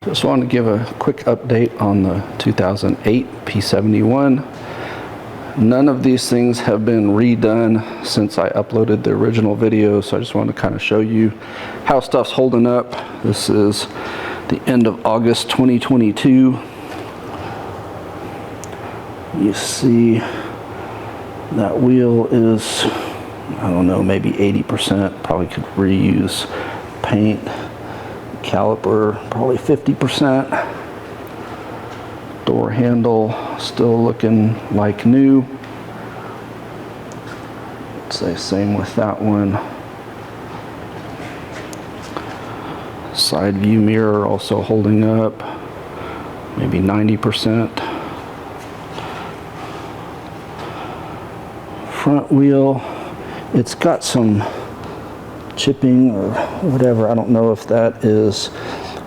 Just wanted to give a quick update on the 2008 P71. None of these things have been redone since I uploaded the original video, so I just wanted to kind of show you how stuff's holding up. This is the end of August 2022. You see that wheel is, I don't know, maybe 80%. Probably could reuse paint. Caliper probably 50%. Door handle still looking like new. I'd say same with that one. Side view mirror also holding up, maybe 90%. Front wheel, it's got some chipping or whatever. I don't know if that is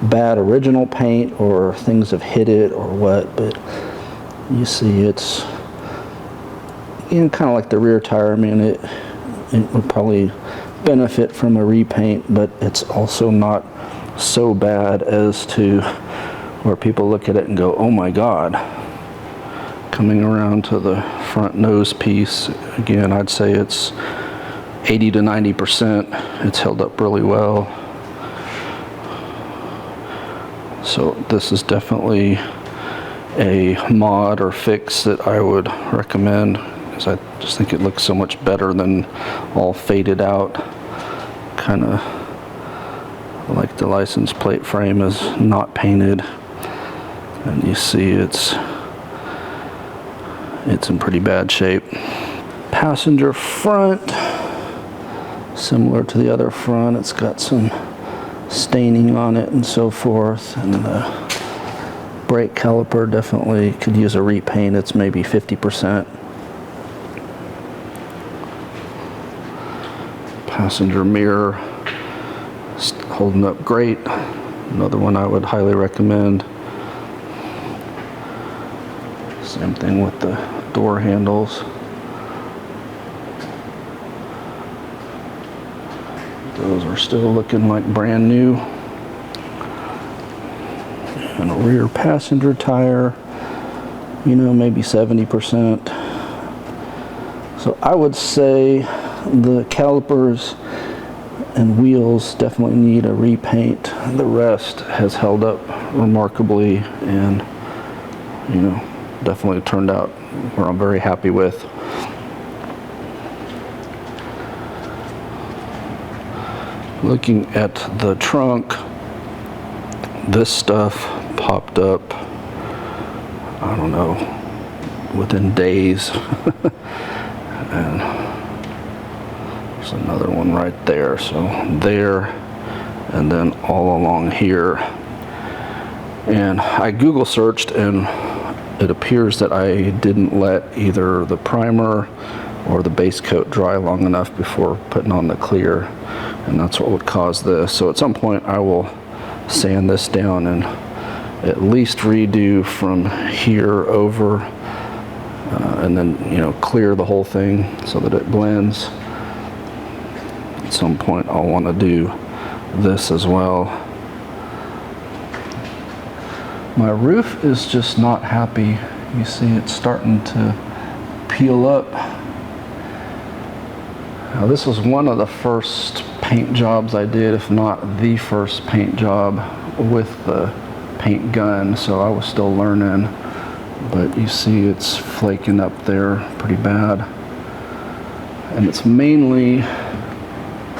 bad original paint or things have hit it or what, but you see it's kind of like the rear tire. I mean, it would probably benefit from a repaint, but it's also not so bad as to where people look at it and go, oh my god. Coming around to the front nose piece, again, I'd say it's 80 to 90%. It's held up really well. So this is definitely a mod or fix that I would recommend, because I just think it looks so much better than all faded out. Kind of like the license plate frame is not painted, and you see it's in pretty bad shape. Passenger front, similar to the other front, it's got some staining on it and so forth, and the brake caliper definitely could use a repaint. It's maybe 50%. Passenger mirror holding up great. Another one I would highly recommend. Same thing with the door handles. Those are still looking like brand new. And a rear passenger tire, you know, maybe 70%. So I would say the calipers and wheels definitely need a repaint. The rest has held up remarkably, and you know, definitely turned out where I'm very happy with. Looking at the trunk, this stuff popped up, I don't know, within days. And there's another one right there. So there, and then all along here. And I Google searched, and it appears that I didn't let either the primer or the base coat dry long enough before putting on the clear, and that's what would cause this. So at some point I will sand this down and at least redo from here over, and then, you know, clear the whole thing so that it blends. At some point I'll want to do this as well. My roof is just not happy. You see it's starting to peel up. Now, this was one of the first paint jobs I did, if not the first paint job with the paint gun, so I was still learning. But you see it's flaking up there pretty bad. And it's mainly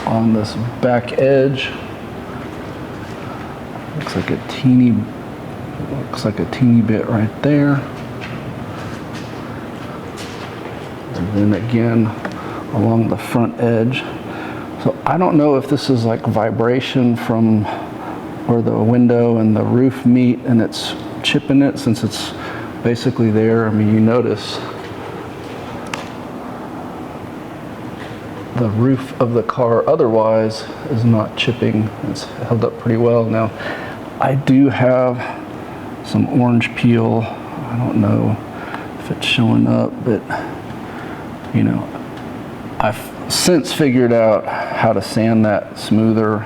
on this back edge. Looks like a teeny bit right there. And then again along the front edge. So I don't know if this is like vibration from where the window and the roof meet and it's chipping it, since it's basically there. I mean, you notice the roof of the car otherwise is not chipping. It's held up pretty well. Now, I do have some orange peel. I don't know if it's showing up, but you know, I've since figured out how to sand that smoother.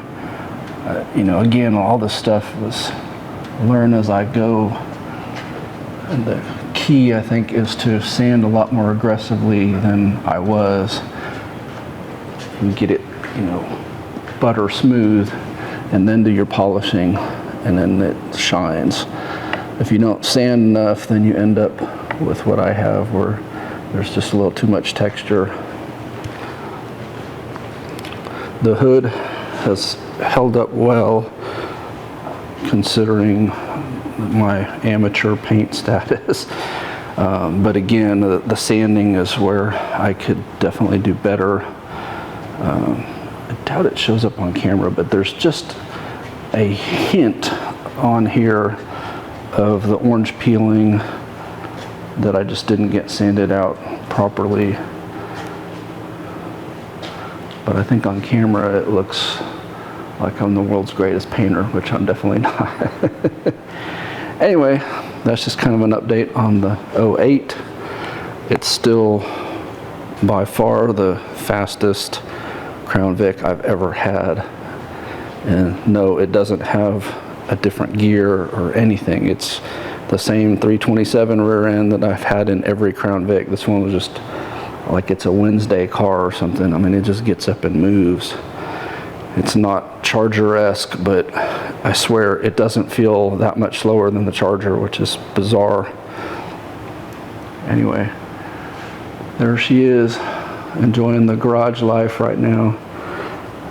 You know, again, all this stuff was learn as I go. And the key, I think, is to sand a lot more aggressively than I was and get it, you know, butter smooth, and then do your polishing, and then it shines. If you don't sand enough, then you end up with what I have, where there's just a little too much texture. The hood has held up well considering my amateur paint status. But again, the sanding is where I could definitely do better. I doubt it shows up on camera, but there's just a hint on here of the orange peeling that I just didn't get sanded out properly. But I think on camera it looks like I'm the world's greatest painter, which I'm definitely not. Anyway, that's just kind of an update on the 08. It's still by far the fastest Crown Vic I've ever had. And no, it doesn't have a different gear or anything. It's the same 327 rear end that I've had in every Crown Vic. This one was just like it's a Wednesday car or something. I mean, it just gets up and moves. It's not Charger-esque, but I swear it doesn't feel that much slower than the Charger, which is bizarre. Anyway, there she is, enjoying the garage life right now.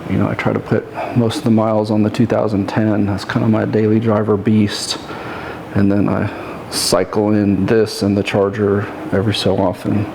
You know, I try to put most of the miles on the 2010. That's kind of my daily driver beast. And then I cycle in this and the Charger every so often.